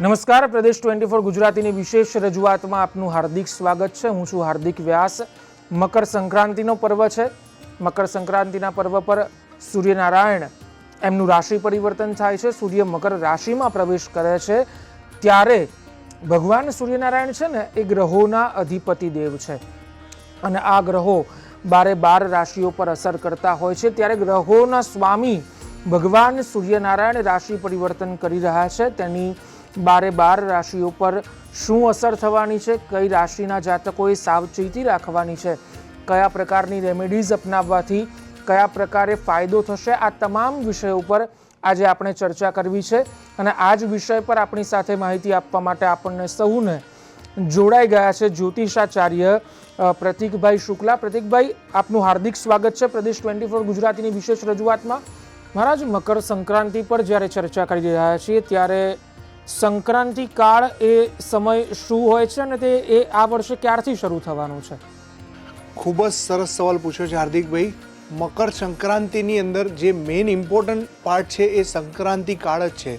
નમસ્કાર, પ્રદેશ 24 ગુજરાતીની વિશેષ રજૂઆતમાં આપનું હાર્દિક સ્વાગત છે। હું છું હાર્દિક વ્યાસ। મકર સંક્રાંતિનો પર્વ છે। મકર સંક્રાંતિના પર્વ પર સૂર્યનારાયણ એમનું રાશિ પરિવર્તન થાય છે। સૂર્ય મકર રાશિમાં પ્રવેશ કરે છે ત્યારે ભગવાન સૂર્યનારાયણ છે ને એ ગ્રહોના અધિપતિ દેવ છે અને આ ગ્રહો 12 રાશિઓ પર અસર કરતા હોય છે। ત્યારે ગ્રહોના સ્વામી ભગવાન સૂર્યનારાયણ રાશિ પરિવર્તન કરી રહ્યા છે। તેની 12 રાશિઓ પર શું અસર થવાની છે, કઈ રાશિના જાતકોએ સાવચેતી રાખવાની છે, કયા પ્રકારની રેમેડીઝ અપનાવવાથી કયા પ્રકારે ફાયદો થશે, આ તમામ વિષયો પર આજે આપણે ચર્ચા કરવી છે। અને આ જ વિષય પર આપણી સાથે માહિતી આપવા માટે આપણને સૌને જોડાઈ ગયા છે જ્યોતિષાચાર્ય પ્રતીકભાઈ શુક્લા। પ્રતીકભાઈ, આપનું હાર્દિક સ્વાગત છે પ્રદેશ 24 ગુજરાતીની વિશેષ રજૂઆતમાં। મહારાજ, મકર સંક્રાંતિ પર જ્યારે ચર્ચા કરી રહ્યા છીએ ત્યારે સંક્રાંતિ કાળ એ સમય શું હોય છે અને તે આ વર્ષે ક્યારથી શરૂ થવાનું છે? ખૂબ જ સરસ સવાલ પૂછ્યો છે હાર્દિકભાઈ। મકર સંક્રાંતિની અંદર જે મેઇન ઇમ્પોર્ટન્ટ પાર્ટ છે એ સંક્રાંતિ કાળ જ છે।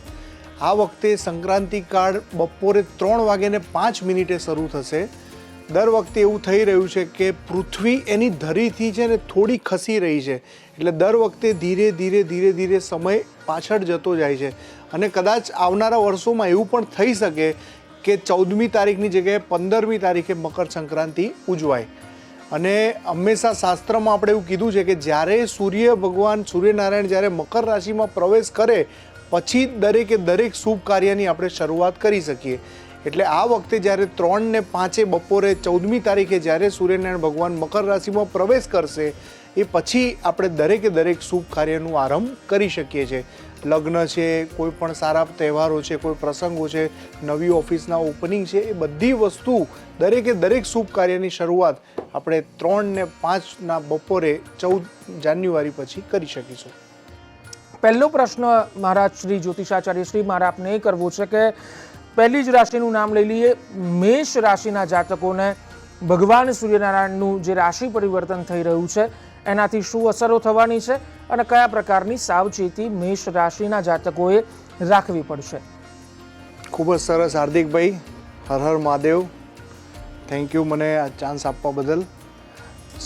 આ વખતે સંક્રાંતિ કાળ બપોરે 3:05 શરૂ થશે। દર વખતે એવું થઈ રહ્યું છે કે પૃથ્વી એની ધરીથી છે ને થોડી ખસી રહી છે, એટલે દર વખતે ધીરે ધીરે સમય પાછળ જતો જાય છે અને કદાચ આવનારા વર્ષોમાં એવું પણ થઈ શકે કે 14મી તારીખની જગ્યાએ 15મી તારીખે મકર સંક્રાંતિ ઉજવાય। અને હંમેશા શાસ્ત્રમાં આપણે એવું કીધું છે કે જ્યારે સૂર્ય ભગવાન સૂર્યનારાયણ જ્યારે મકર રાશિમાં પ્રવેશ કરે પછી દરેક શુભ કાર્યની આપણે શરૂઆત કરી શકીએ। એટલે આ વખતે જ્યારે 3:05 બપોરે 14મી તારીખે જ્યારે સૂર્યનારાયણ ભગવાન મકર રાશિમાં પ્રવેશ કરશે એ પછી આપણે દરેક શુભ કાર્યનું આરંભ કરી શકીએ છીએ। લગ્ન છે, કોઈ પણ સારા તહેવારો છે, કોઈ પ્રસંગો છે, નવી ઓફિસના ઓપનિંગ છે, એ બધી વસ્તુ દરેક શુભ કાર્યની શરૂઆત આપણે 3:05 બપોરે 14 જાન્યુઆરી પછી કરી શકીશું। પહેલો પ્રશ્ન મહારાજ શ્રી જ્યોતિષાચાર્ય શ્રી મારે આપને એ કરવો છે કે પહેલી જ રાશિનું નામ લઈ લઈએ। મેષ રાશિના જાતકોને ભગવાન સૂર્યનારાયણનું જે રાશિ પરિવર્તન થઈ રહ્યું છે એનાથી શું અસરો થવાની છે અને કયા પ્રકારની સાવચેતી મેષ રાશિના જાતકોએ રાખવી પડશે? ખૂબ જ સરસ હાર્દિકભાઈ, હર હર મહાદેવ। થેન્ક યુ મને આ ચાન્સ આપવા બદલ।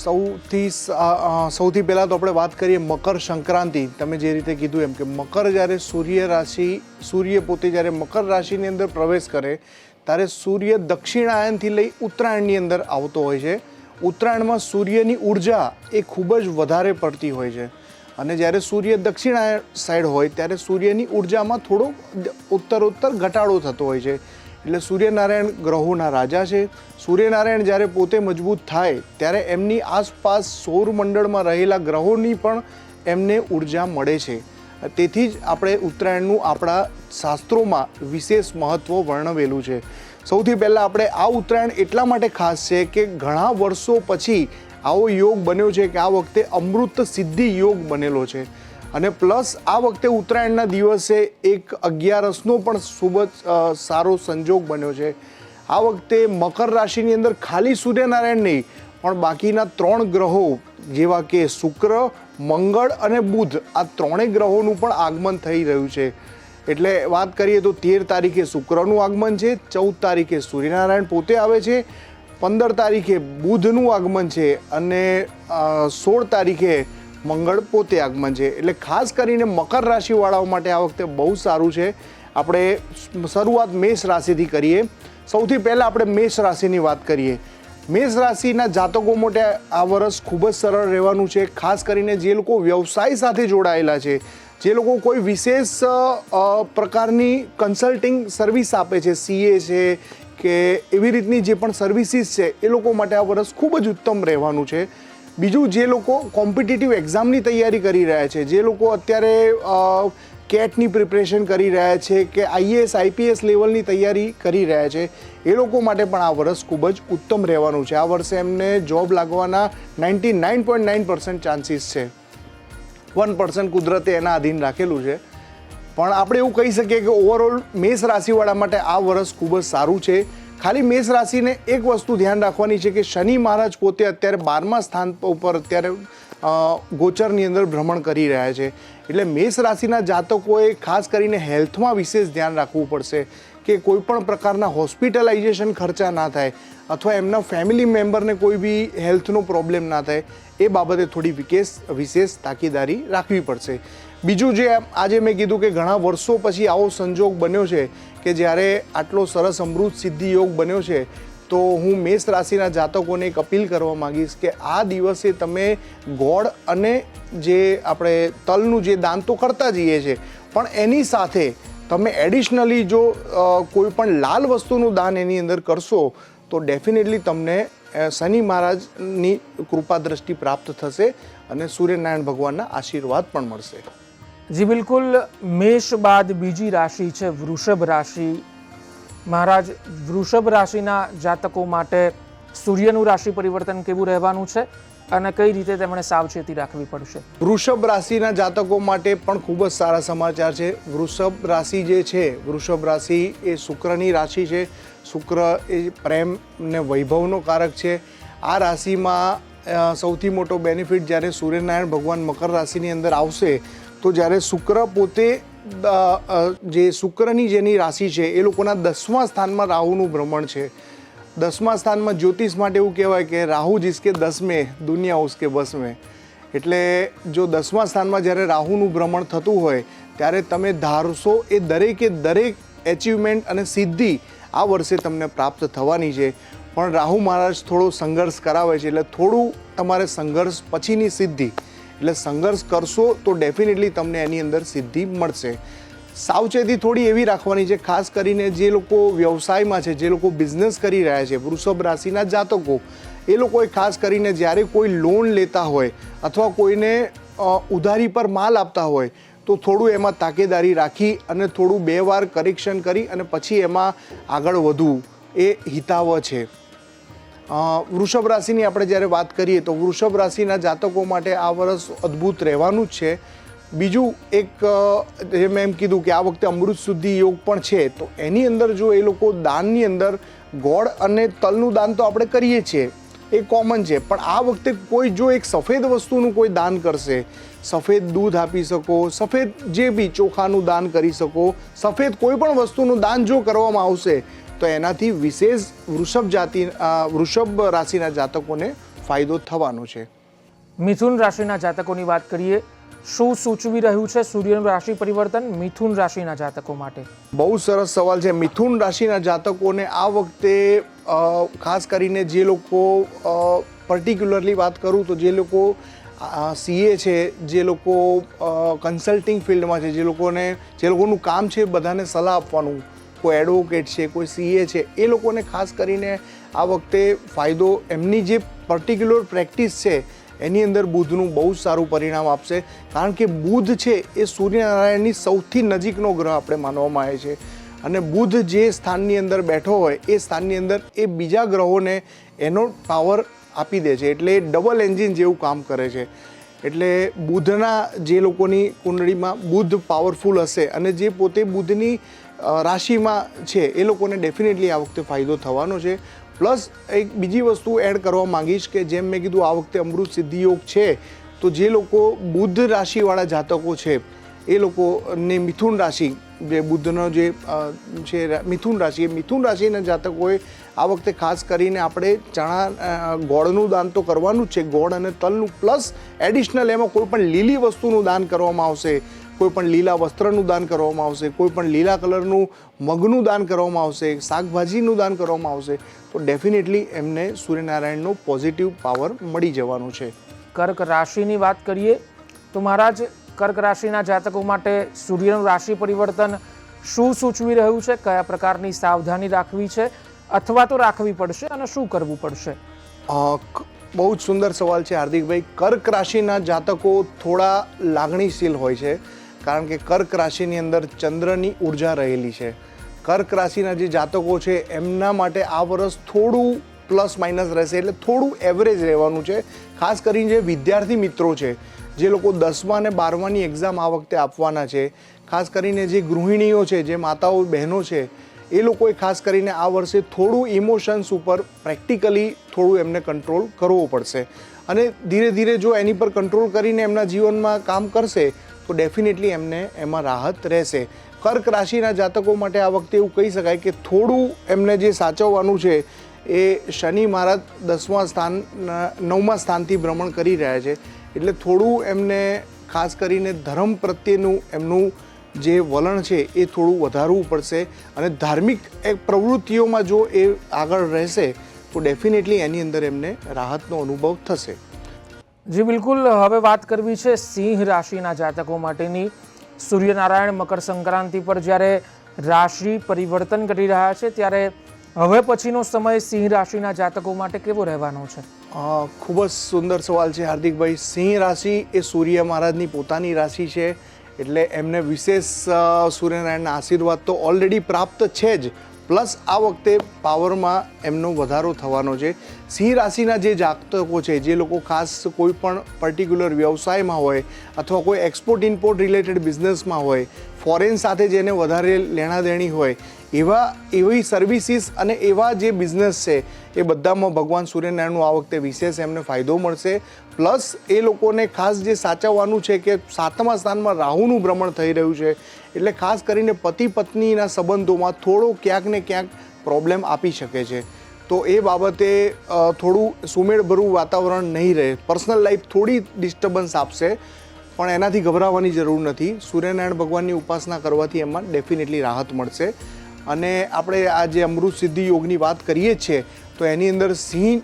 સૌથી પહેલાં તો આપણે વાત કરીએ મકર સંક્રાંતિ। તમે જે રીતે કીધું એમ કે મકર જ્યારે સૂર્ય પોતે જ્યારે મકર રાશિની અંદર પ્રવેશ કરે ત્યારે સૂર્ય દક્ષિણાયનથી લઈ ઉત્તરાયણની અંદર આવતો હોય છે। ઉત્તરાયણમાં સૂર્યની ઉર્જા એ ખૂબ જ વધારે પડતી હોય છે અને જ્યારે સૂર્ય દક્ષિણાયન સાઈડ હોય ત્યારે સૂર્યની ઉર્જામાં થોડો ઉત્તરોત્તર ઘટાડો થતો હોય છે। એટલે સૂર્યનારાયણ ગ્રહોના રાજા છે। સૂર્યનારાયણ જ્યારે પોતે મજબૂત થાય ત્યારે એમની આસપાસ સૌરમંડળમાં રહેલા ગ્રહોની પણ એમને ઉર્જા મળે છે। તેથી જ આપણે ઉત્તરાયણનું આપણા શાસ્ત્રોમાં વિશેષ મહત્ત્વ વર્ણવેલું છે। સૌથી પહેલાં આપણે આ ઉત્તરાયણ એટલા માટે ખાસ છે કે ઘણા વર્ષો પછી આવો યોગ બન્યો છે કે આ વખતે અમૃત સિદ્ધિ યોગ બનેલો છે અને પ્લસ આ વખતે ઉત્તરાયણના દિવસે એક 11નો પણ ખૂબ જ સારો સંજોગ બન્યો છે। આ વખતે મકર રાશિની અંદર ખાલી સૂર્યનારાયણ નહીં પણ બાકીના 3 ગ્રહો જેવા કે શુક્ર, મંગળ અને બુધ, આ 3 ગ્રહોનું પણ આગમન થઈ રહ્યું છે। એટલે વાત કરીએ તો 13 તારીખે શુક્રનું આગમન છે, 14 તારીખે સૂર્યનારાયણ પોતે આવે છે, 15 તારીખે બુધનું આગમન છે અને 16 તારીખે મંગળ પોતે આગમન છે। એટલે ખાસ કરીને મકર રાશિવાળાઓ માટે આ વખતે બહુ સારું છે। આપણે શરૂઆત મેષ રાશિથી કરીએ। સૌથી પહેલાં આપણે મેષ રાશિની વાત કરીએ। મેષ રાશિના જાતકો માટે આ વર્ષ ખૂબ જ સરળ રહેવાનું છે। ખાસ કરીને જે લોકો વ્યવસાય સાથે જોડાયેલા છે, જે લોકો કોઈ વિશેષ પ્રકારની કન્સલ્ટિંગ સર્વિસ આપે છે, CA છે કે એવી રીતની જે પણ સર્વિસીસ છે, એ લોકો માટે આ વર્ષ ખૂબ જ ઉત્તમ રહેવાનું છે। બીજું, જે લોકો કોમ્પિટિટિવ એક્ઝામની તૈયારી કરી રહ્યા છે, જે લોકો અત્યારે કેટની પ્રિપરેશન કરી રહ્યા છે કે IAS IPS લેવલની તૈયારી કરી રહ્યા છે, એ લોકો માટે પણ આ વર્ષ ખૂબ જ ઉત્તમ રહેવાનું છે। આ વર્ષે એમને જોબ લાગવાના 99.9% ચાન્સીસ છે। 1% કુદરતે એના આધીન રાખેલું છે, પણ આપણે એવું કહી શકીએ કે ઓવરઓલ મેષ રાશિવાળા માટે આ વર્ષ ખૂબ જ સારું છે। ખાલી મેષ રાશિને એક વસ્તુ ધ્યાન રાખવાની છે કે શનિ મહારાજ પોતે અત્યારે 12મા સ્થાન ઉપર અત્યારે ગોચરની અંદર ભ્રમણ કરી રહ્યા છે। એટલે મેષ રાશિના જાતકોએ ખાસ કરીને હેલ્થમાં વિશેષ ધ્યાન રાખવું પડશે કે કોઈ પણ પ્રકારના હોસ્પિટલાઇઝેશન ખર્ચા ના થાય અથવા એમના ફેમિલી મેમ્બરને કોઈ બી હેલ્થનો પ્રોબ્લેમ ના થાય, એ બાબતે થોડી વિશેષ તાકીદારી રાખવી પડશે. બીજું જે આજે મેં કીધું કે ઘણા વર્ષો પછી આવો સંજોગ બન્યો છે કે જ્યારે આટલો સરસ અમૃત સિદ્ધિ યોગ બન્યો છે, તો હું મેષ રાશિના જાતકોને એક અપીલ કરવા માંગીશ કે આ દિવસે તમે ગોળ અને જે આપણે તલનું જે દાન તો કરતા જઈએ છીએ, પણ એની સાથે તમે એડિશનલી જો કોઈ પણ લાલ વસ્તુનું દાન એની અંદર કરશો તો ડેફિનેટલી તમને શનિ મહારાજની કૃપા દ્રષ્ટિ પ્રાપ્ત થશે અને સૂર્યનારાયણ ભગવાનના આશીર્વાદ પણ મળશે. જી બિલકુલ. મેષ બાદ બીજી રાશિ છે વૃષભ રાશિ. મહારાજ, વૃષભ રાશિના જાતકો માટે સૂર્યનું રાશિ પરિવર્તન કેવું રહેવાનું છે અને કઈ રીતે તેમણે સાવચેતી રાખવી પડશે? વૃષભ રાશિના જાતકો માટે પણ ખૂબ જ સારા સમાચાર છે. વૃષભ રાશિ જે છે, વૃષભ રાશિ એ શુક્રની રાશિ છે. શુક્ર એ પ્રેમ ને વૈભવનો કારક છે. આ રાશિમાં સૌથી મોટો બેનિફિટ જ્યારે સૂર્યનારાયણ ભગવાન મકર રાશિની અંદર આવશે, તો જ્યારે શુક્ર પોતે જે શુક્રની જેની રાશિ છે એ લોકોના 10મા સ્થાનમાં રાહુનું ભ્રમણ છે. 10મા સ્થાનમાં જ્યોતિષ માટે એવું કહેવાય કે રાહુ જિસકે 10 મેં દુનિયા ઉસકે બસ મેં. એટલે જો 10મા સ્થાનમાં જ્યારે રાહુનું ભ્રમણ થતું હોય ત્યારે તમે ધારશો એ દરેક એચિવમેન્ટ અને સિદ્ધિ આ વર્ષે તમને પ્રાપ્ત થવાની છે. પણ રાહુ મહારાજ થોડો સંઘર્ષ કરાવે છે, એટલે થોડું તમારે સંઘર્ષ પછીની સિદ્ધિ, એટલે સંઘર્ષ કરશો તો ડેફિનેટલી તમને એની અંદર સિદ્ધિ મળશે. સાવચેતી થોડી એવી રાખવાની છે, ખાસ કરીને જે લોકો વ્યવસાયમાં છે, જે લોકો બિઝનેસ કરી રહ્યા છે, વૃષભ રાશિના જાતકો, એ લોકોએ ખાસ કરીને જ્યારે કોઈ લોન લેતા હોય અથવા કોઈને ઉધારી પર માલ આપતા હોય તો થોડું એમાં તાકેદારી રાખી અને થોડું 2 વાર કરેક્શન કરી અને પછી એમાં આગળ વધવું એ હિતાવહ છે. વૃષભ રાશિની આપણે જ્યારે વાત કરીએ તો વૃષભ રાશિના જાતકો માટે આ વર્ષ અદ્ભુત રહેવાનું જ છે. બીજું એક જે મેં એમ કીધું કે આ વખતે અમૃત શુદ્ધિ યોગ પણ છે, તો એની અંદર જો એ લોકો દાનની અંદર ગોળ અને તલનું દાન તો આપણે કરીએ છીએ, એ કોમન છે, પણ આ વખતે કોઈ જો એક સફેદ વસ્તુનું કોઈ દાન કરશે, સફેદ દૂધ આપી શકો, સફેદ જે બી ચોખાનું દાન કરી શકો, સફેદ કોઈ પણ વસ્તુનું દાન જો કરવામાં આવશે તો એનાથી વિશેષ વૃષભ રાશિના જાતકોને ફાયદો થવાનો છે. મિથુન રાશિના જાતકોની વાત કરીએ, શું સૂચવી રહ્યું છે સૂર્યનું રાશિ પરિવર્તન મિથુન રાશિના જાતકો માટે? બહુ સરસ સવાલ છે. મિથુન રાશિના જાતકોને આ વખતે ખાસ કરીને જે લોકો પર્ટિક્યુલરલી વાત કરું તો જે લોકો સીએ છે, જે લોકો કન્સલ્ટિંગ ફિલ્ડમાં છે, જે લોકોનું કામ છે બધાને સલાહ આપવાનું, કોઈ એડવોકેટ છે, કોઈ સીએ છે, એ લોકોને ખાસ કરીને આ વખતે ફાયદો એમની જે પર્ટિક્યુલર પ્રેક્ટિસ છે એની અંદર બુધનું બહુ સારું પરિણામ આપશે. કારણ કે બુધ છે એ સૂર્યનારાયણની સૌથી નજીકનો ગ્રહ આપણે માનવામાં આવે છે અને બુધ જે સ્થાનની અંદર બેઠો હોય એ સ્થાનની અંદર એ બીજા ગ્રહોને એનો પાવર આપી દે છે, એટલે એ ડબલ એન્જિન જેવું કામ કરે છે. એટલે બુધના જે લોકોની કુંડળીમાં બુધ પાવરફુલ હશે અને જે પોતે બુધની રાશિમાં છે એ લોકોને ડેફિનેટલી આ વખતે ફાયદો થવાનો છે. પ્લસ એક બીજી વસ્તુ એડ કરવા માંગીશ કે જેમ મેં કીધું આ વખતે અમૃત સિદ્ધિ યોગ છે, તો જે લોકો બુધ રાશિવાળા જાતકો છે એ લોકોને મિથુન રાશિ જે બુધનો જે છે મિથુન રાશિ, એ મિથુન રાશિના જાતકોએ આ વખતે ખાસ કરીને આપણે ગોળનું દાન તો કરવાનું જ છે, ગોળ અને તલનું, પ્લસ એડિશનલ એમાં કોઈ પણ લીલી વસ્તુનું દાન કરવામાં આવશે, કોઈ પણ લીલા વસ્ત્રનું દાન કરવામાં આવશે, કોઈ પણ લીલા કલરનું મગનું દાન કરવામાં આવશે, શાકભાજીનું દાન કરવામાં આવશે, તો ડેફિનેટલી એમને સૂર્યનારાયણનો પોઝિટિવ પાવર મળી જવાનું છે. કર્ક રાશિની વાત કરીએ તો મહારાજ, કર્ક રાશિના જાતકો માટે સૂર્યનું રાશિ પરિવર્તન શું સૂચવી રહ્યું છે? કયા પ્રકારની સાવધાની રાખવી છે અથવા તો રાખવી પડશે અને શું કરવું પડશે? બહુ જ સુંદર સવાલ છે હાર્દિકભાઈ. કર્ક રાશિના જાતકો થોડા લાગણીશીલ હોય છે, કારણ કે કર્ક રાશિની અંદર ચંદ્રની ઉર્જા રહેલી છે. કર્ક રાશિના જે જાતકો છે એમના માટે આ વર્ષ થોડું પ્લસ માઇનસ રહેશે, એટલે થોડું એવરેજ રહેવાનું છે. ખાસ કરીને જે વિદ્યાર્થી મિત્રો છે, જે લોકો 10મા અને 12માની એક્ઝામ આ વખતે આપવાના છે, ખાસ કરીને જે ગૃહિણીઓ છે, જે માતાઓ બહેનો છે, એ લોકોએ ખાસ કરીને આ વર્ષે થોડું ઇમોશન્સ ઉપર પ્રેક્ટિકલી થોડું એમને કંટ્રોલ કરવો પડશે અને ધીરે ધીરે જો એની પર કંટ્રોલ કરીને એમના જીવનમાં કામ કરશે તો ડેફિનેટલી એમને એમાં રાહત રહેશે. કર્ક રાશિના જાતકો માટે આ વખતે એવું કહી શકાય કે થોડું એમને જે સાચવવાનું છે એ શનિ મહારાજ 9મા સ્થાનથી ભ્રમણ કરી રહ્યા છે, એટલે થોડું એમને ખાસ કરીને ધર્મ પ્રત્યેનું એમનું જે વલણ છે એ થોડું વધારવું પડશે, અને ધાર્મિક પ્રવૃત્તિઓમાં જો એ આગળ રહેશે તો ડેફિનેટલી એની અંદર એમને રાહતનો અનુભવ થશે. જી બિલકુલ. હવે વાત કરવી છે સિંહ રાશિના જાતકો માટેની. સૂર્યનારાયણ મકર સંક્રાંતિ પર જ્યારે રાશિ પરિવર્તન કરી રહ્યા છે ત્યારે હવે પછીનો સમય સિંહ રાશિના જાતકો માટે કેવો રહેવાનો છે? ખૂબ જ સુંદર સવાલ છે હાર્દિકભાઈ. સિંહ રાશિ એ સૂર્ય મહારાજની પોતાની રાશિ છે, એટલે એમને વિશેષ સૂર્યનારાયણના આશીર્વાદ તો ઓલરેડી પ્રાપ્ત છે જ, પ્લસ આ વખતે પાવરમાં એમનો વધારો થવાનો છે. સિંહ રાશિના જે જાતકો છે, જે લોકો ખાસ કોઈ પણ પર્ટિક્યુલર વ્યવસાયમાં હોય અથવા કોઈ એક્સપોર્ટ ઇમ્પોર્ટ રિલેટેડ બિઝનેસમાં હોય, ફોરેન સાથે જેને વધારે લેણાદેણી હોય, એવી સર્વિસીસ અને એવા જે બિઝનેસ છે એ બધામાં ભગવાન સૂર્યનારાયણનું આ વખતે વિશેષ એમને ફાયદો મળશે. પ્લસ એ લોકોને ખાસ જે સાચવવાનું છે કે 7મા સ્થાનમાં રાહુનું ભ્રમણ થઈ રહ્યું છે, એટલે ખાસ કરીને પતિ પત્નીના સંબંધોમાં થોડો ક્યાંક ને ક્યાંક પ્રોબ્લેમ આપી શકે છે. તો એ બાબતે થોડું સુમેળભર્યું વાતાવરણ નહીં રહે, પર્સનલ લાઈફ થોડી ડિસ્ટર્બન્સ આપશે, પણ એનાથી ગભરાવાની જરૂર નથી. સૂર્યનારાયણ ભગવાનની ઉપાસના કરવાથી એમાં ડેફિનેટલી રાહત મળશે. અને આપણે આ જે અમૃત સિદ્ધિ યોગની વાત કરીએ છીએ તો એની અંદર સિંહ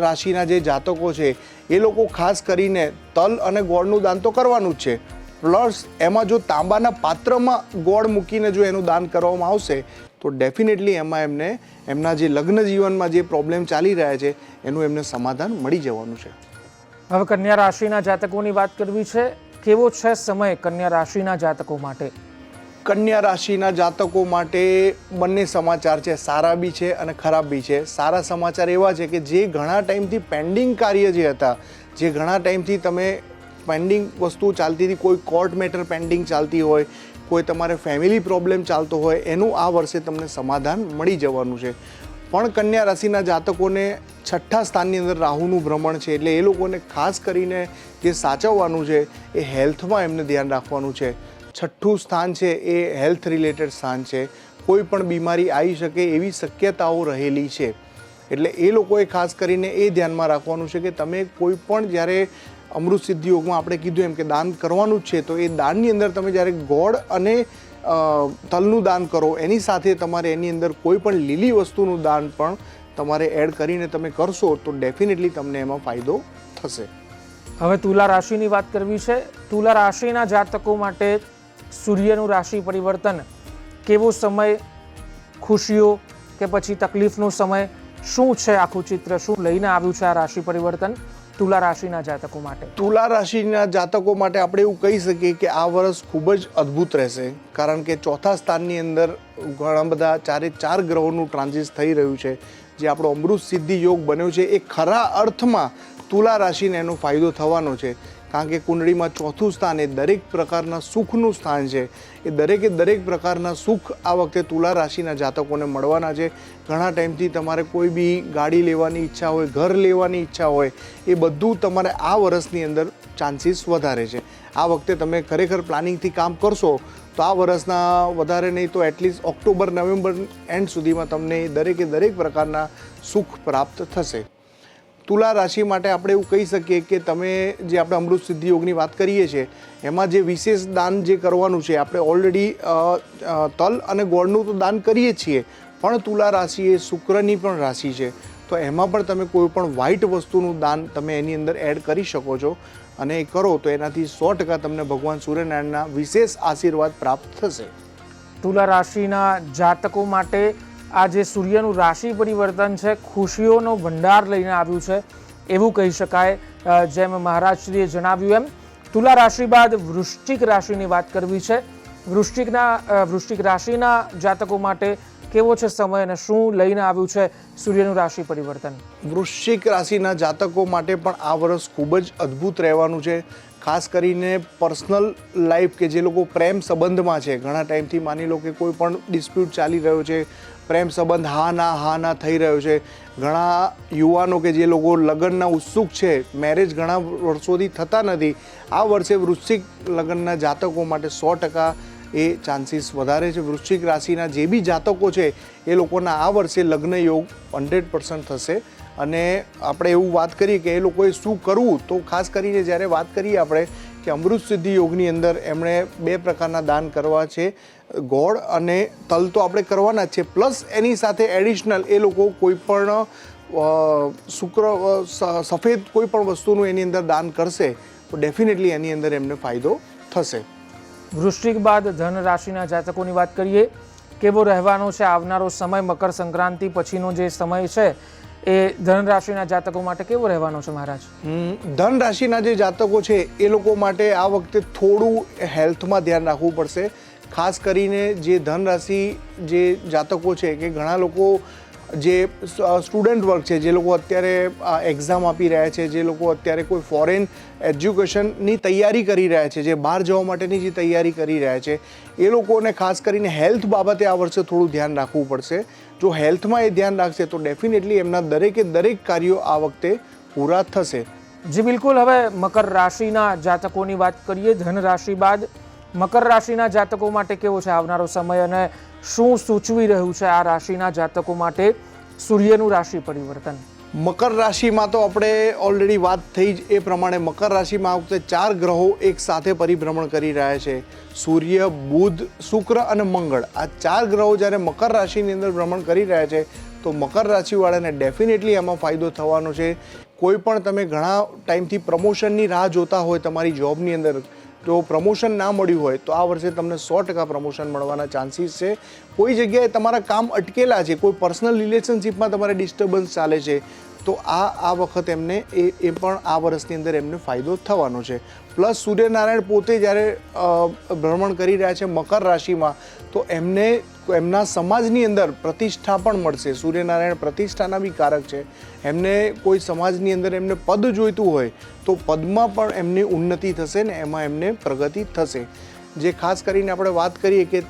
રાશિના જે જાતકો છે એ લોકો ખાસ કરીને તલ અને ગોળનું દાન તો કરવાનું જ છે, પ્લસ એમાં જો તાંબાના પાત્રમાં ગોળ મૂકીને જો એનું દાન કરવામાં આવશે તો ડેફિનેટલી એમાં એમને એમના જે લગ્ન જીવનમાં જે પ્રોબ્લેમ ચાલી રહ્યા છે એનું એમને સમાધાન મળી જવાનું છે. હવે કન્યા રાશિના જાતકોની વાત કરવી છે. કેવો છે સમય કન્યા રાશિના જાતકો માટે? કન્યા રાશિના જાતકો માટે બંને સમાચાર છે, સારા બી છે અને ખરાબ બી છે. સારા સમાચાર એવા છે કે જે ઘણા ટાઈમથી પેન્ડિંગ કાર્ય જે હતા, જે ઘણા ટાઈમથી તમે પેન્ડિંગ વસ્તુ ચાલતી હતી, કોઈ કોર્ટ મેટર પેન્ડિંગ ચાલતી હોય, કોઈ તમારે ફેમિલી પ્રોબ્લેમ ચાલતો હોય, એનું આ વર્ષે તમને સમાધાન મળી જવાનું છે. પણ કન્યા રાશિના જાતકોને 6ઠ્ઠા સ્થાનની અંદર રાહુનું ભ્રમણ છે, એટલે એ લોકોને ખાસ કરીને જે સાચવવાનું છે એ હેલ્થમાં એમને ધ્યાન રાખવાનું છે. 6ઠ્ઠું સ્થાન છે એ હેલ્થ રિલેટેડ સ્થાન છે, કોઈ પણ બીમારી આવી શકે એવી શક્યતાઓ રહેલી છે, એટલે એ લોકોએ ખાસ કરીને એ ધ્યાનમાં રાખવાનું છે કે તમે કોઈ પણ જ્યારે અમૃત સિદ્ધિ યોગમાં આપણે કીધું એમ કે દાન કરવાનું જ છે, તો એ દાનની અંદર તમે જ્યારે ગોળ અને તલનું દાન કરો, એની સાથે તમારે એની અંદર કોઈ પણ લીલી વસ્તુનું દાન પણ તમારે એડ કરીને તમે કરશો તો ડેફિનેટલી તમને એમાં ફાયદો થશે. હવે તુલા રાશિની વાત કરવી છે. તુલા રાશિના જાતકો માટે સૂર્યનું રાશિ પરિવર્તન કેવો સમય, ખુશીઓ કે પછી તકલીફનો સમય, શું છે આખું ચિત્ર, શું લઈને આવ્યું છે આ રાશિ પરિવર્તન તુલા રાશિના જાતકો માટે? તુલા રાશિના જાતકો માટે આપણે એવું કહી શકીએ કે આ વર્ષ ખૂબ જ અદ્ભુત રહેશે, કારણ કે 4થા સ્થાનની અંદર ઘણા બધા 4 ગ્રહોનું ટ્રાન્ઝિટ થઈ રહ્યું છે. જે આપણો અમૃત સિદ્ધિ યોગ બન્યો છે એ ખરા અર્થમાં તુલા રાશિને એનો ફાયદો થવાનો છે, કારણ કે કુંડળીમાં 4થું સ્થાન એ દરેક પ્રકારના સુખનું સ્થાન છે. એ દરેક પ્રકારના સુખ આ વખતે તુલા રાશિના જાતકોને મળવાના છે. ઘણા ટાઈમથી તમારે કોઈ બી ગાડી લેવાની ઈચ્છા હોય, ઘર લેવાની ઈચ્છા હોય, એ બધું તમારે આ વર્ષની અંદર ચાન્સીસ વધારે છે. આ વખતે તમે ખરેખર પ્લાનિંગથી કામ કરશો તો આ વર્ષના વધારે નહીં તો એટલીસ્ટ ઓક્ટોબર નવેમ્બર એન્ડ સુધીમાં તમને દરેક પ્રકારના સુખ પ્રાપ્ત થશે. તુલા રાશિ માટે આપણે એવું કહી શકીએ કે તમે જે આપણે અમૃત સિદ્ધિ યોગની વાત કરીએ છીએ એમાં જે વિશેષ દાન જે કરવાનું છે, આપણે ઓલરેડી તલ અને ગોળનું તો દાન કરીએ છીએ, પણ તુલા રાશિ એ શુક્રની પણ રાશિ છે, તો એમાં પણ તમે કોઈ પણ વ્હાઇટ વસ્તુનું દાન તમે એની અંદર એડ કરી શકો છો, અને એ કરો તો એનાથી 100% તમને ભગવાન સૂર્યનારાયણના વિશેષ આશીર્વાદ પ્રાપ્ત થશે. તુલા રાશિના જાતકો માટે આ જે સૂર્યનું રાશિ પરિવર્તન છે ખુશીઓનો ભંડાર લઈને આવ્યું છે એવું કહી શકાય. જેમ મહારાજશ્રીએ જણાવ્યું એમ તુલા રાશિ બાદ વૃશ્ચિક રાશિની વાત કરવી છે. વૃશ્ચિક રાશિના જાતકો માટે કેવો છે સમય અને શું લઈને આવ્યું છે સૂર્યનું રાશિ પરિવર્તન? વૃશ્ચિક રાશિના જાતકો માટે પણ આ વર્ષ ખૂબ જ અદ્ભુત રહેવાનું છે. ખાસ કરીને પર્સનલ લાઈફ કે જે લોકો પ્રેમ સંબંધમાં છે, ઘણા ટાઈમથી માની લો કે કોઈ પણ ડિસ્પ્યુટ ચાલી રહ્યો છે, પ્રેમ સંબંધ હા ના થઈ રહ્યો છે, ઘણા યુવાનો કે જે લોકો લગ્નના ઉત્સુક છે, મેરેજ ઘણા વર્ષોથી થતા નથી, આ વર્ષે વૃશ્ચિક લગ્નના જાતકો માટે 100% એ ચાન્સીસ વધારે છે. વૃશ્ચિક રાશિના જે બી જાતકો છે એ લોકોના આ વર્ષે લગ્ન યોગ 100% થશે. અને આપણે એવું વાત કરીએ કે એ લોકોએ શું કરવું, તો ખાસ કરીને જ્યારે વાત કરીએ આપણે કે અમૃત સિદ્ધિ યોગની અંદર એમણે 2 પ્રકારના દાન કરવા છે. ગોળ અને તલ તો આપણે કરવાના જ છે, પ્લસ એની સાથે એડિશનલ એ લોકો કોઈ પણ સફેદ કોઈ પણ વસ્તુનું એની અંદર દાન કરશે તો ડેફિનેટલી એની અંદર એમને ફાયદો થશે. વૃશ્ચિક બાદ ધન રાશિના જાતકોની વાત કરીએ, કેવો રહેવાનો છે આવનારો સમય? મકર સંક્રાંતિ પછીનો જે સમય છે એ ધન રાશિના જાતકો માટે કેવો રહેવાનો છે મહારાજ? ધન રાશિના જે જાતકો છે એ લોકો માટે આ વખતે થોડું હેલ્થમાં ધ્યાન રાખવું પડશે. ખાસ કરીને જે ધન રાશિ જે જાતકો છે કે ઘણા લોકો જે સ્ટુડન્ટ વર્ગ છે, જે લોકો અત્યારે એક્ઝામ આપી રહ્યા છે, જે લોકો અત્યારે કોઈ ફોરેન એજ્યુકેશનની તૈયારી કરી રહ્યા છે, જે બહાર જવા માટેની જે તૈયારી કરી રહ્યા છે, એ લોકોને ખાસ કરીને હેલ્થ બાબતે આ વર્ષે થોડું ધ્યાન રાખવું પડશે. જો હેલ્થમાં એ ધ્યાન રાખશે તો ડેફિનેટલી એમના દરેકે દરેક કાર્યો આ વખતે પૂરા થશે. જી બિલકુલ. હવે મકર રાશિના જાતકોની વાત કરીએ. ધન રાશિ બાદ મકર રાશિના જાતકો માટે કેવો છે આવનારો સમય અને શું સૂચવી રહ્યું છે આ રાશિના જાતકો માટે સૂર્યનું રાશિ પરિવર્તન? મકર રાશિમાં તો આપણે ઓલરેડી વાત થઈ જ એ પ્રમાણે મકર રાશિમાં આ વખતે 4 ગ્રહો એક સાથે પરિભ્રમણ કરી રહ્યા છે. સૂર્ય, બુધ, શુક્ર અને મંગળ. આ 4 ગ્રહો જ્યારે મકર રાશિની અંદર ભ્રમણ કરી રહ્યા છે તો મકર રાશિવાળાને ડેફિનેટલી એમાં ફાયદો થવાનો છે. કોઈ પણ તમે ઘણા ટાઈમથી પ્રમોશનની રાહ જોતા હોય તમારી જોબની અંદર, જો પ્રમોશન ના મળ્યું હોય તો આ વર્ષે તમને 100% પ્રમોશન મળવાના ચાન્સીસ છે. કોઈ જગ્યાએ તમારા કામ અટકેલા છે, કોઈ પર્સનલ રિલેશનશિપમાં તમારે ડિસ્ટર્બન્સ ચાલે છે, તો આ વખત એમને એ પણ આ વર્ષની અંદર એમને ફાયદો થવાનો છે. પ્લસ સૂર્યનારાયણ પોતે જ્યારે ભ્રમણ કરી રહ્યા છે મકર રાશિમાં તો એમને એમના સમાજની અંદર પ્રતિષ્ઠા પણ મળશે. સૂર્યનારાયણ પ્રતિષ્ઠાના બી કારક છે. એમને કોઈ સમાજની અંદર એમને પદ જોઈતું હોય તો પદમાં પણ એમની ઉન્નતિ થશે ને એમાં એમને પ્રગતિ થશે. જે ખાસ કરીને આપણે વાત કરીએ કે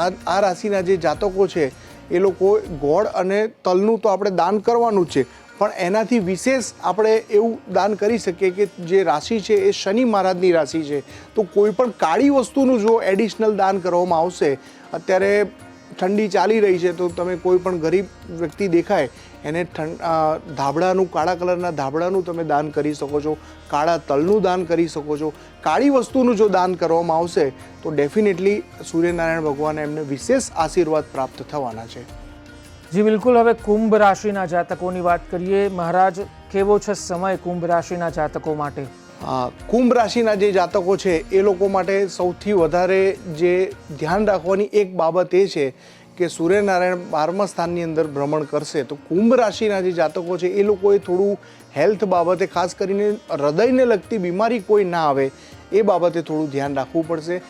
આ રાશિના જે જાતકો છે એ લોકો ગોળ અને તલનું તો આપણે દાન કરવાનું જ છે, પણ એનાથી વિશેષ આપણે એવું દાન કરી શકીએ કે જે રાશિ છે એ શનિ મહારાજની રાશિ છે, તો કોઈ પણ કાળી વસ્તુનું જો એડિશનલ દાન કરવામાં આવશે, અત્યારે ઠંડી ચાલી રહી છે તો તમે કોઈ પણ ગરીબ વ્યક્તિ દેખાય એને ધાબળાનું, કાળા કલરના ધાબળાનું તમે દાન કરી શકો છો, કાળા તલનું દાન કરી શકો છો. કાળી વસ્તુનું જો દાન કરવામાં આવશે તો ડેફિનેટલી સૂર્યનારાયણ ભગવાન એમને વિશેષ આશીર્વાદ પ્રાપ્ત થવાના છે. જી બિલકુલ. હવે કુંભ રાશિના જાતકોની વાત કરીએ. મહારાજ, કેવો છે સમય કુંભ રાશિના જાતકો માટે? કુંભ રાશિના જે જાતકો છે એ લોકો માટે સૌથી વધારે જે ધ્યાન રાખવાની એક બાબત એ છે કે સૂર્યનારાયણ 12મા સ્થાનની અંદર ભ્રમણ કરશે તો કુંભ રાશિના જે જાતકો છે એ લોકોએ થોડું હેલ્થ બાબતે, ખાસ કરીને હૃદયને લગતી બીમારી કોઈ ના આવે એ બાબતે થોડું ધ્યાન રાખવું પડશે.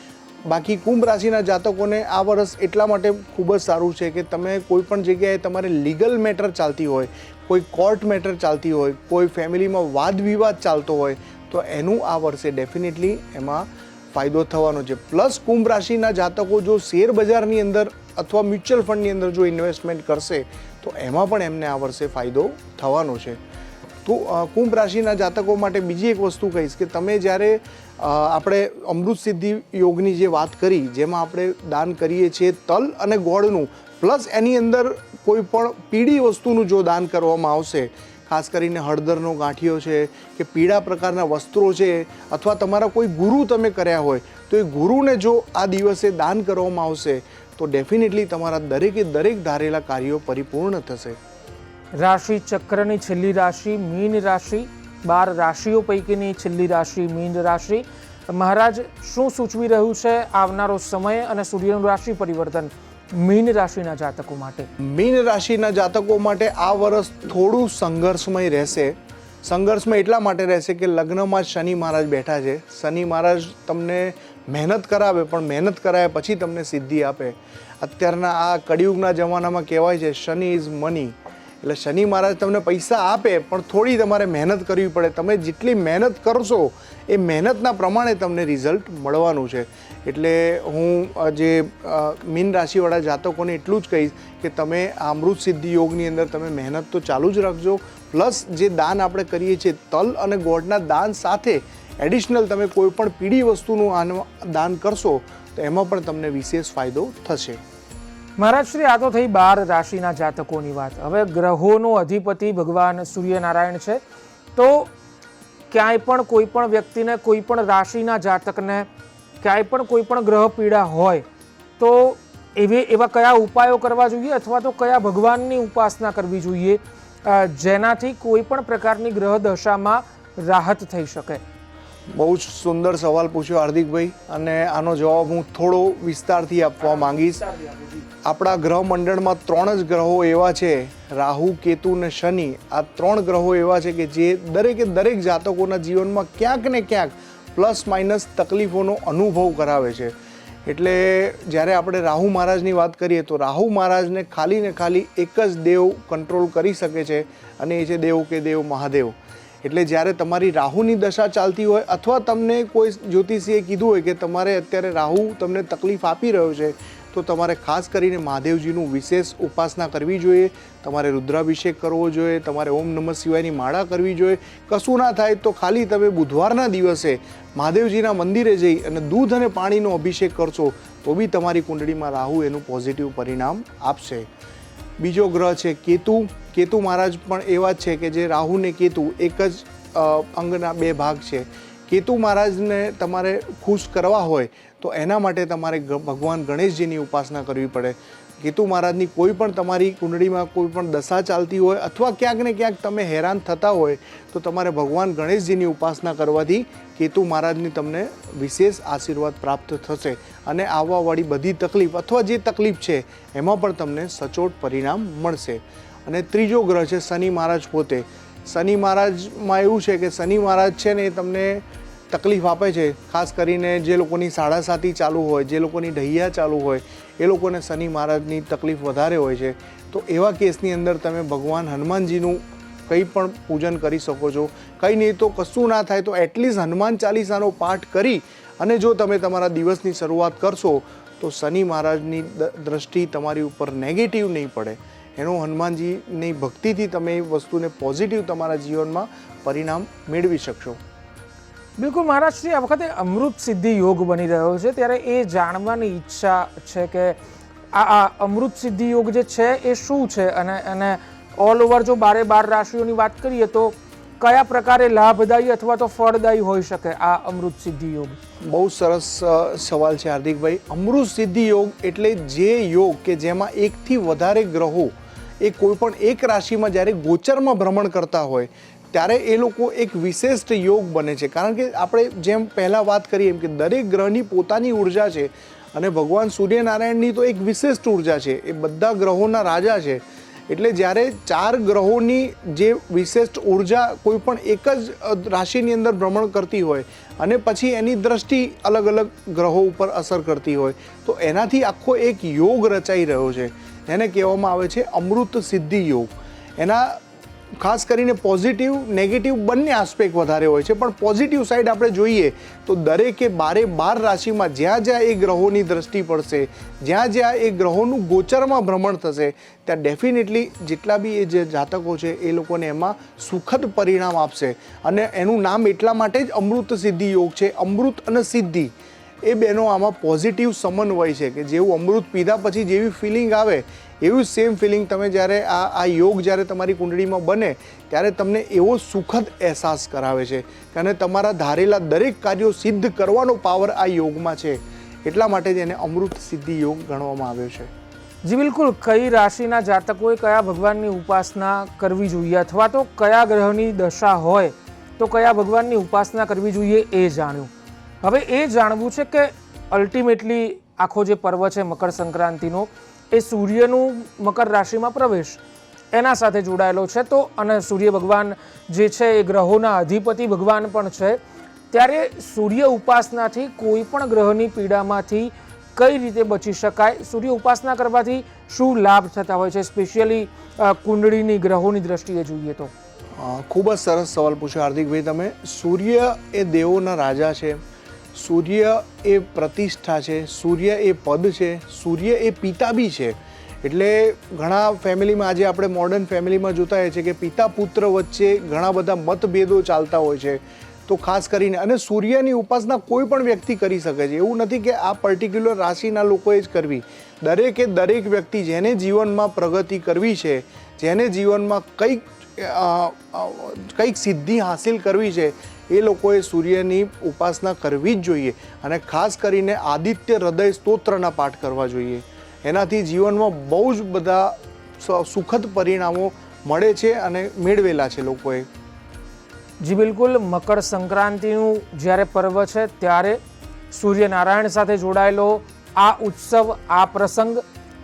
બાકી કુંભ રાશિના જાતકોને આ વર્ષ એટલા માટે ખૂબ જ સારું છે કે તમે કોઈ પણ જગ્યાએ તમારે લીગલ મેટર ચાલતી હોય, કોઈ કોર્ટ મેટર ચાલતી હોય, કોઈ ફેમિલીમાં વાદ વિવાદ ચાલતો હોય તો એનું આ વર્ષે ડેફિનેટલી એમાં ફાયદો થવાનો છે. પ્લસ કુંભ રાશિના જાતકો જો શેર બજારની અંદર અથવા મ્યુચ્યુઅલ ફંડની અંદર જો ઇન્વેસ્ટમેન્ટ કરશે તો એમાં પણ એમને આ વર્ષે ફાયદો થવાનો છે. તો કુંભ રાશિના જાતકો માટે બીજી એક વસ્તુ કહીશ કે તમે જ્યારે આપણે અમૃત સિદ્ધિ યોગની જે વાત કરી, જેમાં આપણે દાન કરીએ છીએ તલ અને ગોળનું, પ્લસ એની અંદર કોઈ પણ પીળી વસ્તુનું જો દાન કરવામાં આવશે, ખાસ કરીને હળદરનો ગાંઠિયો છે કે પીળા પ્રકારના વસ્ત્રો છે, અથવા તમારા કોઈ ગુરુ તમે કર્યા હોય તો એ ગુરુને જો આ દિવસે દાન કરવામાં આવશે તો ડેફિનેટલી તમારા દરેકે દરેક ધારેલા કાર્યો પરિપૂર્ણ થશે. રાશિ ચક્રની છેલ્લી રાશિ મીન રાશિ, 12 રાશિઓ પૈકીની છેલ્લી રાશિ મીન રાશિ. મહારાજ, શું સૂચવી રહ્યું છે આવનારો સમય અને સૂર્યનું રાશિ પરિવર્તન મીન રાશિના જાતકો માટે? મીન રાશિના જાતકો માટે આ વર્ષ થોડું સંઘર્ષમય રહેશે. સંઘર્ષમય એટલા માટે રહેશે કે લગ્નમાં શનિ મહારાજ બેઠા છે. શનિ મહારાજ તમને મહેનત કરાવે, પણ મહેનત કરાવ્યા પછી તમને સિદ્ધિ આપે. અત્યારના આ કળિયુગના જમાનામાં કહેવાય છે શનિ ઇઝ મની, એટલે શનિ મહારાજ તમને પૈસા આપે પણ થોડી તમારે મહેનત કરવી પડે. તમે જેટલી મહેનત કરશો એ મહેનતના પ્રમાણે તમને રિઝલ્ટ મળવાનું છે. એટલે હું જે મીન રાશિવાળા જાતકોને એટલું જ કહીશ કે તમે આ અમૃત સિદ્ધિ યોગની અંદર તમે મહેનત તો ચાલુ જ રાખજો, પ્લસ જે દાન આપણે કરીએ છીએ તલ અને ગોળના દાન સાથે એડિશનલ તમે કોઈ પણ પીળી વસ્તુનું દાન કરશો તો એમાં પણ તમને વિશેષ ફાયદો થશે. મહારાજ શ્રી, આ તો થઈ 12 રાશિના જાતકોની વાત. હવે ગ્રહોનો અધિપતિ ભગવાન સૂર્યનારાયણ છે, તો ક્યાંય પણ કોઈ પણ વ્યક્તિને, કોઈ પણ રાશિના જાતકને ક્યાંય પણ કોઈ પણ ગ્રહ પીડા હોય તો એવા કયા ઉપાયો કરવા જોઈએ અથવા તો કયા ભગવાનની ઉપાસના કરવી જોઈએ જેનાથી કોઈ પણ પ્રકારની ગ્રહ દશામાં રાહત થઈ શકે? બહુ જ સુંદર સવાલ પૂછ્યો હાર્દિકભાઈ, અને આનો જવાબ હું થોડો વિસ્તારથી આપવા માંગીશ. આપણા ગ્રહ મંડળમાં 3 જ ગ્રહો એવા છે, રાહુ, કેતુ અને શનિ. આ 3 ગ્રહો એવા છે કે જે દરેક જાતકોના જીવનમાં ક્યાંક ને ક્યાંક પ્લસ માઇનસ તકલીફોનો અનુભવ કરાવે છે. એટલે જ્યારે આપણે રાહુ મહારાજની વાત કરીએ તો રાહુ મહારાજને ખાલી ને ખાલી એક જ દેવ કંટ્રોલ કરી શકે છે, અને એ છે દેવ કે દેવ મહાદેવ. એટલે જ્યારે તમારી રાહુની દશા ચાલતી હોય અથવા તમને કોઈ જ્યોતિષીએ કીધું હોય કે તમારે અત્યારે રાહુ તમને તકલીફ આપી રહ્યો છે, તો તમારે ખાસ કરીને મહાદેવજીનું વિશેષ ઉપાસના કરવી જોઈએ. તમારે રુદ્રાભિષેક કરવો જોઈએ, તમારે ઓમ નમઃ શિવાયની માળા કરવી જોઈએ. કશું ના થાય તો ખાલી તમે બુધવારના દિવસે મહાદેવજીના મંદિરે જઈ અને દૂધ અને પાણીનો અભિષેક કરશો તો બી તમારી કુંડળીમાં રાહુ એનું પોઝિટિવ પરિણામ આપશે. બીજો ગ્રહ છે કેતુ. કેતુ મહારાજ પણ એવા જ છે કે જે રાહુ ને કેતુ એક જ અંગના 2 ભાગ છે. કેતુ મહારાજને તમારે ખુશ કરવા હોય તો એના માટે તમારે ભગવાન ગણેશજીની ઉપાસના કરવી પડે. કેતુ મહારાજની કોઈ પણ તમારી કુંડળીમાં કોઈ પણ દશા ચાલતી હોય અથવા ક્યાંક ને ક્યાંક તમે હેરાન થતા હોય તો તમારે ભગવાન ગણેશજીની ઉપાસના કરવાથી કેતુ મહારાજની તમને વિશેષ આશીર્વાદ પ્રાપ્ત થશે, અને આવવાવાળી બધી તકલીફ અથવા જે તકલીફ છે એમાં પણ તમને સચોટ પરિણામ મળશે. અને ત્રીજો ગ્રહ છે શનિ મહારાજ પોતે. શનિ મહારાજમાં એવું છે કે શનિ મહારાજ છે ને એ તમને તકલીફ આપે છે. ખાસ કરીને જે લોકોની સાડાસાતી ચાલુ હોય, જે લોકોની ઢૈયા ચાલુ હોય, એ લોકોને શનિ મહારાજની તકલીફ વધારે હોય છે. તો એવા કેસની અંદર તમે ભગવાન હનુમાનજીનું કંઈ પણ પૂજન કરી શકો છો. કંઈ નહીં તો કશું ના થાય તો એટલીસ્ટ હનુમાન ચાલીસાનો પાઠ કરી અને જો તમે તમારા દિવસની શરૂઆત કરશો તો શનિ મહારાજની દ્રષ્ટિ તમારી ઉપર નેગેટિવ નહીં પડે. એનો હનુમાનજીની ભક્તિથી તમે એ વસ્તુને પોઝિટિવ તમારા જીવનમાં પરિણામ મેળવી શકશો. બિલકુલ મહારાજ શ્રી, આ વખતે અમૃત સિદ્ધિ યોગ બની રહ્યો છે, ત્યારે એ જાણવાની ઈચ્છા છે કે આ અમૃત સિદ્ધિ યોગ જે છે એ શું છે, અને ઓલ ઓવર જો 12 રાશિઓની વાત કરીએ તો કયા પ્રકારે લાભદાયી અથવા તો ફળદાયી હોઈ શકે આ અમૃત સિદ્ધિ યોગ? બહુ સરસ સવાલ છે હાર્દિકભાઈ. અમૃત સિદ્ધિ યોગ એટલે જે યોગ કે જેમાં 1થી વધારે ગ્રહો એ કોઈ પણ એક રાશિમાં જ્યારે ગોચરમાં ભ્રમણ કરતા હોય ત્યારે એ લોકો એક વિશિષ્ટ યોગ બને છે. કારણ કે આપણે જેમ પહેલાં વાત કરી એમ કે દરેક ગ્રહની પોતાની ઉર્જા છે, અને ભગવાન સૂર્યનારાયણની તો એક વિશિષ્ટ ઉર્જા છે. એ બધા ગ્રહોના રાજા છે. એટલે જ્યારે 4 ગ્રહોની જે વિશિષ્ટ ઉર્જા કોઈ પણ એક જ રાશિની અંદર ભ્રમણ કરતી હોય અને પછી એની દ્રષ્ટિ અલગ અલગ ગ્રહો ઉપર અસર કરતી હોય તો એનાથી આખો એક યોગ રચાઈ રહ્યો છે, એને કહેવામાં આવે છે અમૃત સિદ્ધિ યોગ. એના ખાસ કરીને પોઝિટિવ નેગેટિવ બંને આસ્પેક્ટ વધારે હોય છે, પણ પોઝિટિવ સાઈડ આપણે જોઈએ તો દરેકે 12 રાશિમાં જ્યાં જ્યાં એ ગ્રહોની દ્રષ્ટિ પડશે, જ્યાં જ્યાં એ ગ્રહોનું ગોચરમાં ભ્રમણ થશે, ત્યાં ડેફિનેટલી જેટલા બી એ જે જાતકો છે એ લોકોને એમાં સુખદ પરિણામ આપશે. અને એનું નામ એટલા માટે જ અમૃત સિદ્ધિ યોગ છે. અમૃત અને સિદ્ધિ એ બેનો આમાં પોઝિટિવ સમન્વય છે કે જેવું અમૃત પીધા પછી જેવી ફિલિંગ આવે એવી સેમ ફિલિંગ તમે જ્યારે આ યોગ જ્યારે તમારી કુંડળીમાં બને ત્યારે તમને એવો સુખદ અહેસાસ કરાવે છે અને તમારા ધારેલા દરેક કાર્યો સિદ્ધ કરવાનો પાવર આ યોગમાં છે. એટલા માટે જ એને અમૃત સિદ્ધિ યોગ ગણવામાં આવ્યો છે. જી બિલકુલ. કઈ રાશિના જાતકોએ કયા ભગવાનની ઉપાસના કરવી જોઈએ અથવા તો કયા ગ્રહની દશા હોય તો કયા ભગવાનની ઉપાસના કરવી જોઈએ એ જાણ્યું. હવે એ જાણવું છે કે અલ્ટિમેટલી આખો જે પર્વ છે મકર સંક્રાંતિનો એ સૂર્યનું મકર રાશિમાં પ્રવેશ એના સાથે જોડાયેલો છે. તો અને સૂર્ય ભગવાન જે છે એ ગ્રહોના અધિપતિ ભગવાન પણ છે, ત્યારે સૂર્ય ઉપાસનાથી કોઈ પણ ગ્રહની પીડામાંથી કઈ રીતે બચી શકાય? સૂર્ય ઉપાસના કરવાથી શું લાભ થતા હોય છે, સ્પેશિયલી કુંડળીની ગ્રહોની દ્રષ્ટિએ જોઈએ તો? ખૂબ જ સરસ સવાલ પૂછ્યો હાર્દિકભાઈ તમે. સૂર્ય એ દેવોના રાજા છે, સૂર્ય એ પ્રતિષ્ઠા છે, સૂર્ય એ પદ છે, સૂર્ય એ પિતા બી છે. એટલે ઘણા ફેમિલીમાં આજે આપણે મોડર્ન ફેમિલીમાં જોતા હોઈએ છીએ કે પિતા પુત્ર વચ્ચે ઘણા બધા મતભેદો ચાલતા હોય છે. તો ખાસ કરીને, અને સૂર્યની ઉપાસના કોઈ પણ વ્યક્તિ કરી શકે છે, એવું નથી કે આ પર્ટિક્યુલર રાશિના લોકોએ જ કરવી. દરેક વ્યક્તિ જેને જીવનમાં પ્રગતિ કરવી છે, જેને જીવનમાં કંઈક સિદ્ધિ હાંસિલ કરવી છે, એ લોકોએ સૂર્યની ઉપાસના કરવી જ જોઈએ. અને ખાસ કરીને આદિત્ય હૃદય સ્તોત્રના પાઠ કરવા જોઈએ. એનાથી જીવનમાં બહુ જ બધા સુખદ પરિણામો મળે છે અને મેળવેલા છે લોકોએ. જી બિલકુલ, મકર સંક્રાંતિનું જ્યારે પર્વ છે ત્યારે સૂર્યનારાયણ સાથે જોડાયેલો આ ઉત્સવ, આ પ્રસંગ,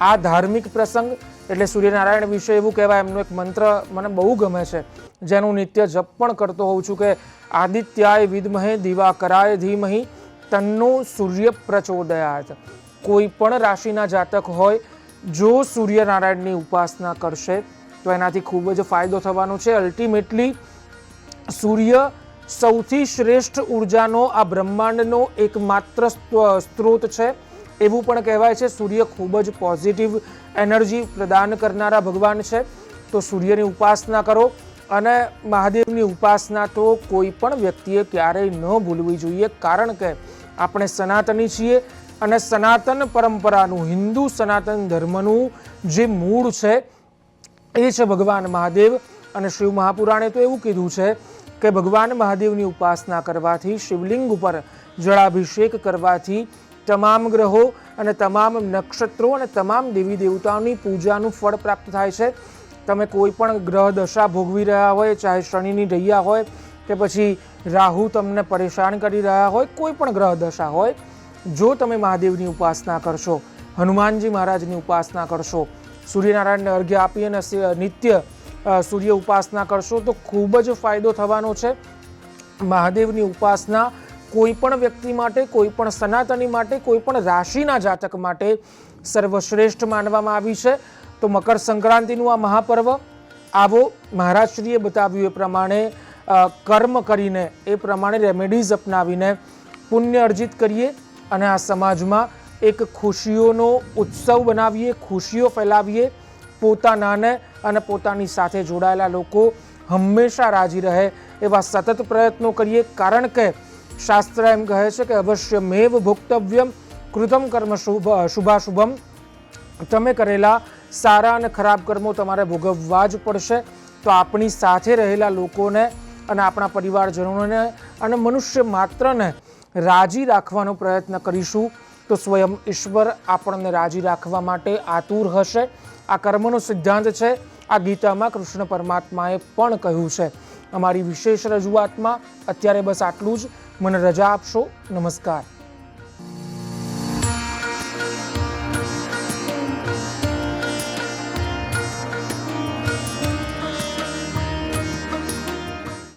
આ ધાર્મિક પ્રસંગ, એટલે સૂર્યનારાયણ વિશે એવું કહેવાય, એમનો એક મંત્ર મને બહુ ગમે છે, જેનું નિત્ય જપ પણ કરતો હોઉં છું, કે આદિત્યાય વિદ્મહે દિવાકરાય ધીમહિ તન્નો સૂર્ય પ્રચોદયાત. કોઈ પણ રાશિના જાતક હોય, જો સૂર્યનારાયણની ઉપાસના કરશે તો એનાથી ખૂબ જ ફાયદો થવાનો છે. અલ્ટિમેટલી સૂર્ય સૌથી શ્રેષ્ઠ ઉર્જાનો, આ બ્રહ્માંડનો એકમાત્ર સ્ત્રોત છે એવું પણ કહેવાય છે. સૂર્ય ખૂબ જ પોઝિટિવ એનર્જી પ્રદાન કરનારા ભગવાન છે. તો સૂર્યની ઉપાસના કરો, અને મહાદેવની ઉપાસના તો કોઈ પણ વ્યક્તિએ ક્યારેય ન ભૂલવી જોઈએ, કારણ કે આપણે સનાતની છીએ, અને સનાતન પરંપરાનું, હિન્દુ સનાતન ધર્મનું જે મૂળ છે એ છે ભગવાન મહાદેવ. અને શિવ મહાપુરાણે તો એવું કીધું છે કે ભગવાન મહાદેવની ઉપાસના કરવાથી, શિવલિંગ ઉપર જળાભિષેક કરવાથી તમામ ગ્રહો અને તમામ નક્ષત્રો અને તમામ દેવી દેવતાઓની પૂજાનું ફળ પ્રાપ્ત થાય છે. તમે કોઈ પણ ગ્રહ દશા ભોગવી રહ્યા હોય, ચાહે શનિની ઢૈયા હોય કે પછી રાહુ તમને પરેશાન કરી રહ્યા હોય, કોઈ પણ ગ્રહ દશા હોય, જો તમે મહાદેવની ઉપાસના કરશો, હનુમાનજી મહારાજની ઉપાસના કરશો, સૂર્યનારાયણને અર્ઘ્ય આપી અને નિત્ય સૂર્ય ઉપાસના કરશો તો ખૂબ જ ફાયદો થવાનો છે. મહાદેવની ઉપાસના કોઈ પણ વ્યક્તિ માટે, કોઈ પણ સનાતની માટે, કોઈ પણ રાશિના જાતક માટે સર્વશ્રેષ્ઠ માનવામાં આવી છે. તો મકર સંક્રાંતિનું આ મહાપર્વ, આવો મહારાજશ્રીએ બતાવ્યું એ પ્રમાણે કર્મ કરીને, એ પ્રમાણે રેમેડીઝ અપનાવીને પુણ્ય અર્જિત કરીએ અને આ સમાજમાં એક ખુશીઓનો ઉત્સવ બનાવીએ, ખુશીઓ ફેલાવીએ. પોતાનાને અને પોતાની સાથે જોડાયેલા લોકો હંમેશા રાજી રહે એવા સતત પ્રયત્નો કરીએ, કારણ કે શાસ્ત્ર એમ કહે છે કે અવશ્યમેવ ભોક્તવ્યમ કૃતમ કર્મ શુભાશુભમ. તમે કરેલા સારા અને ખરાબ કર્મો તમારે ભોગવવા જ પડશે. તો આપણી સાથે રહેલા લોકોને અને આપણા પરિવારજનોને અને મનુષ્ય માત્રને રાજી રાખવાનો પ્રયત્ન કરીશું તો સ્વયં ઈશ્વર આપણને રાજી રાખવા માટે આતુર હશે. આ કર્મનો સિદ્ધાંત છે, આ ગીતામાં કૃષ્ણ પરમાત્માએ પણ કહ્યું છે. અમારી વિશેષ રજૂઆતમાં અત્યારે બસ આટલું જ. મને રજા આપશો. નમસ્કાર.